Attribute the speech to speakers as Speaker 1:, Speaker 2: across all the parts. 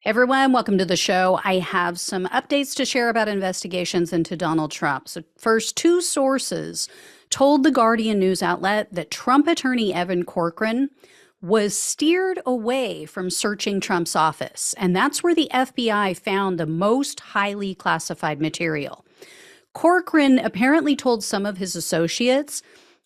Speaker 1: Everyone, welcome to the show. I have some updates to share about investigations into Donald Trump. So, first, two sources told the Guardian news outlet that Trump attorney Evan Corcoran was steered away from searching Trump's office. And that's where the FBI found the most highly classified material. Corcoran apparently told some of his associates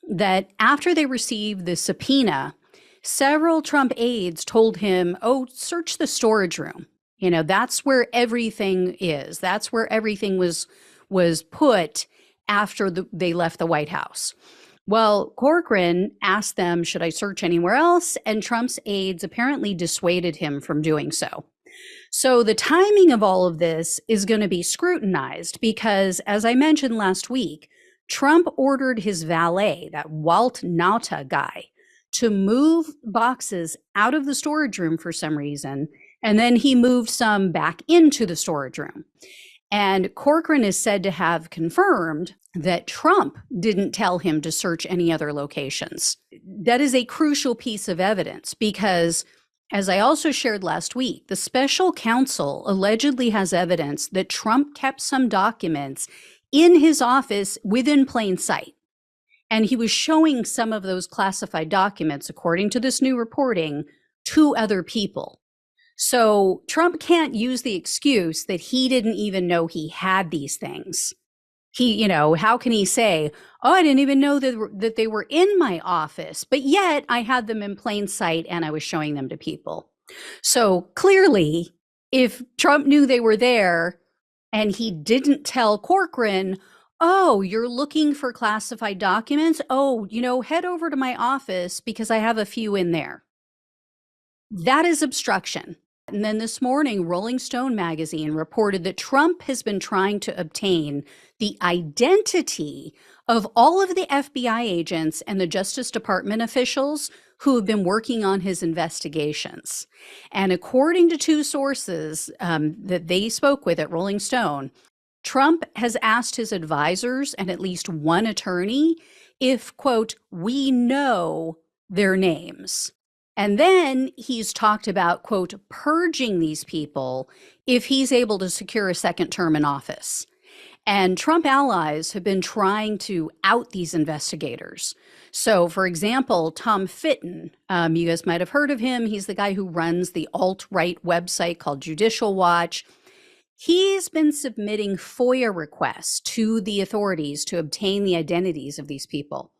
Speaker 1: that after they received the subpoena, several Trump aides told him, oh, search the storage room. You know, that's where everything is. That's where everything was put after they left the White House. Well, Corcoran asked them, should I search anywhere else? And Trump's aides apparently dissuaded him from doing so. So the timing of all of this is going to be scrutinized because, as I mentioned last week, Trump ordered his valet, that Walt Nauta guy, to move boxes out of the storage room for some reason, and then he moved some back into the storage room. And Corcoran is said to have confirmed that Trump didn't tell him to search any other locations. That is a crucial piece of evidence because, as I also shared last week, the special counsel allegedly has evidence that Trump kept some documents in his office within plain sight. And he was showing some of those classified documents, according to this new reporting, to other people. So Trump can't use the excuse that he didn't even know he had these things. How can he say, oh, I didn't even know that they were in my office, but yet I had them in plain sight and I was showing them to people. So clearly, if Trump knew they were there and he didn't tell Corcoran, oh, you're looking for classified documents? Oh, head over to my office because I have a few in there. That is obstruction. And then this morning, Rolling Stone magazine reported that Trump has been trying to obtain the identity of all of the FBI agents and the Justice Department officials who have been working on his investigations. And according to two sources that they spoke with at Rolling Stone, Trump has asked his advisors and at least one attorney if, quote, we know their names. And then he's talked about, quote, purging these people if he's able to secure a second term in office. And Trump allies have been trying to out these investigators. So, for example, Tom Fitton, you guys might have heard of him. He's the guy who runs the alt-right website called Judicial Watch. He's been submitting FOIA requests to the authorities to obtain the identities of these people.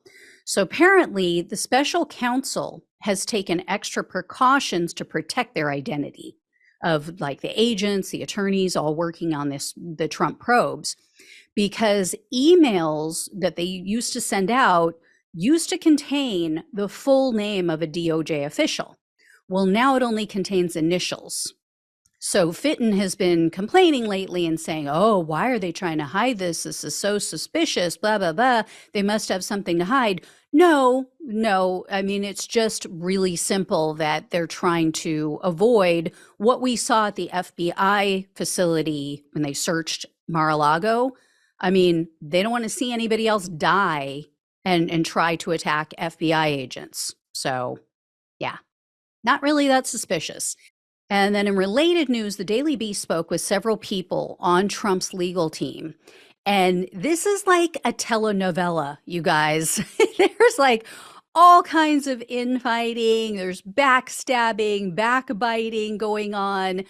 Speaker 1: So apparently, the special counsel has taken extra precautions to protect their identity of like the agents, the attorneys all working on the Trump probes, because emails that they used to send out used to contain the full name of a DOJ official. Well, now it only contains initials. So Fitton has been complaining lately and saying, oh, why are they trying to hide this? This is so suspicious, blah, blah, blah. They must have something to hide. No. I mean, it's just really simple that they're trying to avoid what we saw at the FBI facility when they searched Mar-a-Lago. I mean, they don't want to see anybody else die and try to attack FBI agents. So, yeah, not really that suspicious. And then in related news, the Daily Beast spoke with several people on Trump's legal team. And this is like a telenovela, you guys. There's like all kinds of infighting. There's backstabbing, backbiting going on.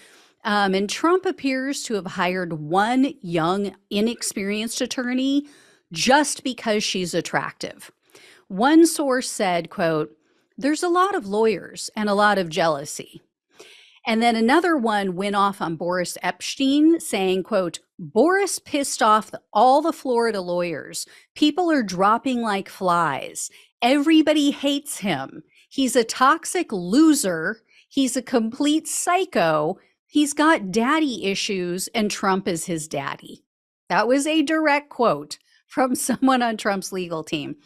Speaker 1: And Trump appears to have hired one young, inexperienced attorney just because she's attractive. One source said, quote, there's a lot of lawyers and a lot of jealousy. And then another one went off on Boris Epstein saying, quote, Boris pissed off all the Florida lawyers. People are dropping like flies. Everybody hates him. He's a toxic loser. He's a complete psycho. He's got daddy issues and Trump is his daddy. That was a direct quote from someone on Trump's legal team.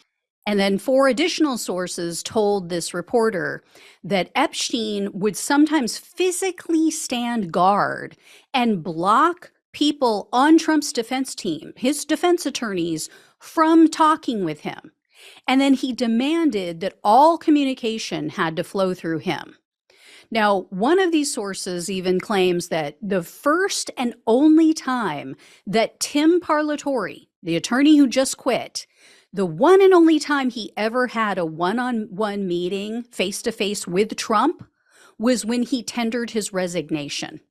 Speaker 1: And then 4 additional sources told this reporter that Epstein would sometimes physically stand guard and block people on Trump's defense team, his defense attorneys, from talking with him. And then he demanded that all communication had to flow through him. Now, one of these sources even claims that the first and only time that Tim Parlatore, the attorney who just quit, the one and only time he ever had a one-on-one meeting face to face with Trump was when he tendered his resignation.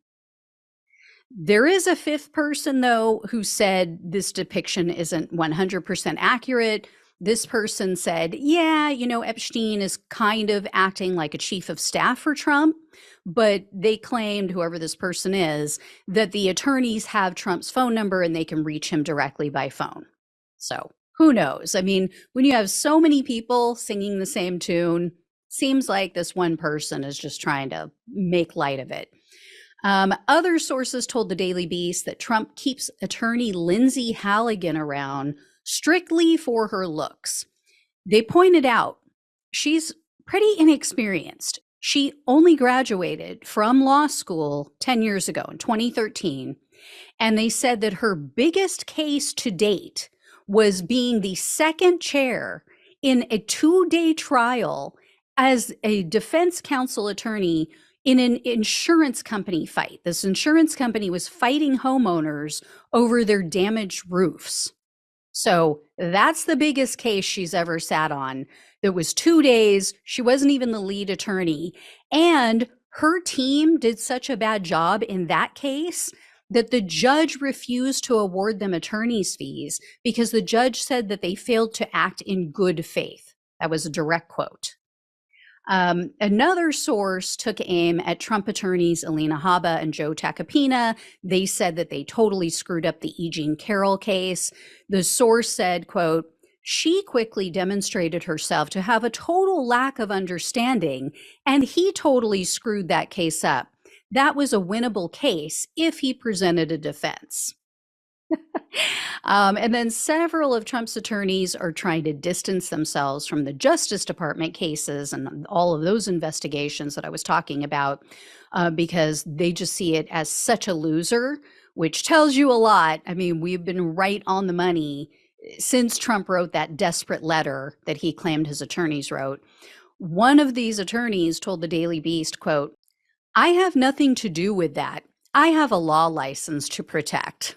Speaker 1: There is a fifth person, though, who said this depiction isn't 100% accurate. This person said, yeah, Epstein is kind of acting like a chief of staff for Trump, but they claimed, whoever this person is, that the attorneys have Trump's phone number and they can reach him directly by phone. So who knows? I mean, when you have so many people singing the same tune, seems like this one person is just trying to make light of it. Other sources told the Daily Beast that Trump keeps attorney Lindsay Halligan around strictly for her looks. They pointed out she's pretty inexperienced. She only graduated from law school 10 years ago in 2013. And they said that her biggest case to date was being the second chair in a 2-day trial as a defense counsel attorney in an insurance company fight. This insurance company was fighting homeowners over their damaged roofs. So that's the biggest case she's ever sat on. It was 2 days. She wasn't even the lead attorney. And her team did such a bad job in that case that the judge refused to award them attorney's fees because the judge said that they failed to act in good faith. That was a direct quote. Another source took aim at Trump attorneys Alina Habba and Joe Tacopina. They said that they totally screwed up the E. Jean Carroll case. The source said, quote, she quickly demonstrated herself to have a total lack of understanding, and he totally screwed that case up. That was a winnable case if he presented a defense. And then several of Trump's attorneys are trying to distance themselves from the Justice Department cases and all of those investigations that I was talking about because they just see it as such a loser, which tells you a lot. I mean, we've been right on the money since Trump wrote that desperate letter that he claimed his attorneys wrote. One of these attorneys told the Daily Beast, quote, I have nothing to do with that. I have a law license to protect.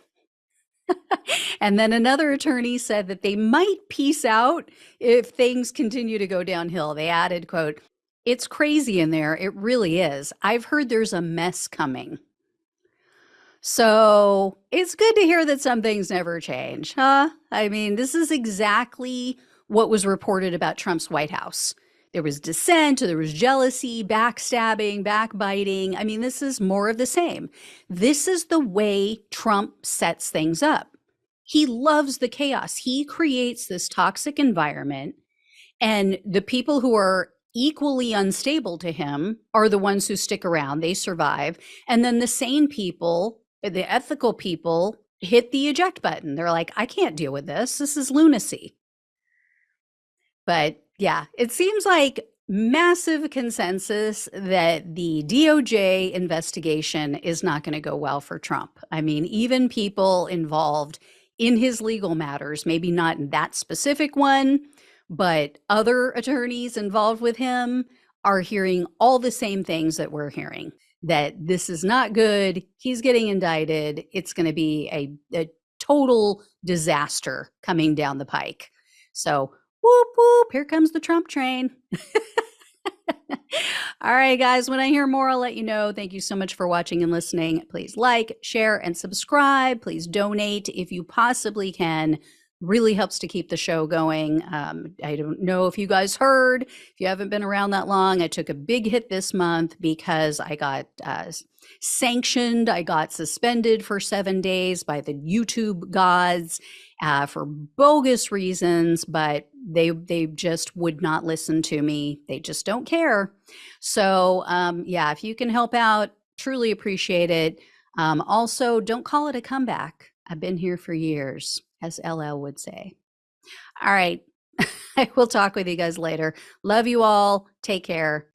Speaker 1: And then another attorney said that they might peace out if things continue to go downhill. They added, quote, it's crazy in there. It really is. I've heard there's a mess coming. So it's good to hear that some things never change, huh? I mean, this is exactly what was reported about Trump's White House. There was dissent, there was jealousy, backstabbing, backbiting. I mean, this is more of the same. This is the way Trump sets things up. He loves the chaos. He creates this toxic environment, and the people who are equally unstable to him are the ones who stick around. They survive. And then the sane people, the ethical people, hit the eject button. They're like, I can't deal with this. This is lunacy. But yeah, it seems like massive consensus that the DOJ investigation is not going to go well for Trump. I mean, even people involved in his legal matters, maybe not in that specific one, but other attorneys involved with him are hearing all the same things that we're hearing, that this is not good. He's getting indicted. It's going to be a total disaster coming down the pike. So whoop, whoop, here comes the Trump train. All right, guys, when I hear more, I'll let you know. Thank you so much for watching and listening. Please like, share, and subscribe. Please donate if you possibly can. Really helps to keep the show going. I don't know if you guys heard, if you haven't been around that long, I took a big hit this month because I got sanctioned. I got suspended for 7 days by the YouTube gods for bogus reasons, but they just would not listen to me. They just don't care. So yeah, if you can help out, truly appreciate it. Also, don't call it a comeback. I've been here for years, as LL would say. All right. I will talk with you guys later. Love you all. Take care.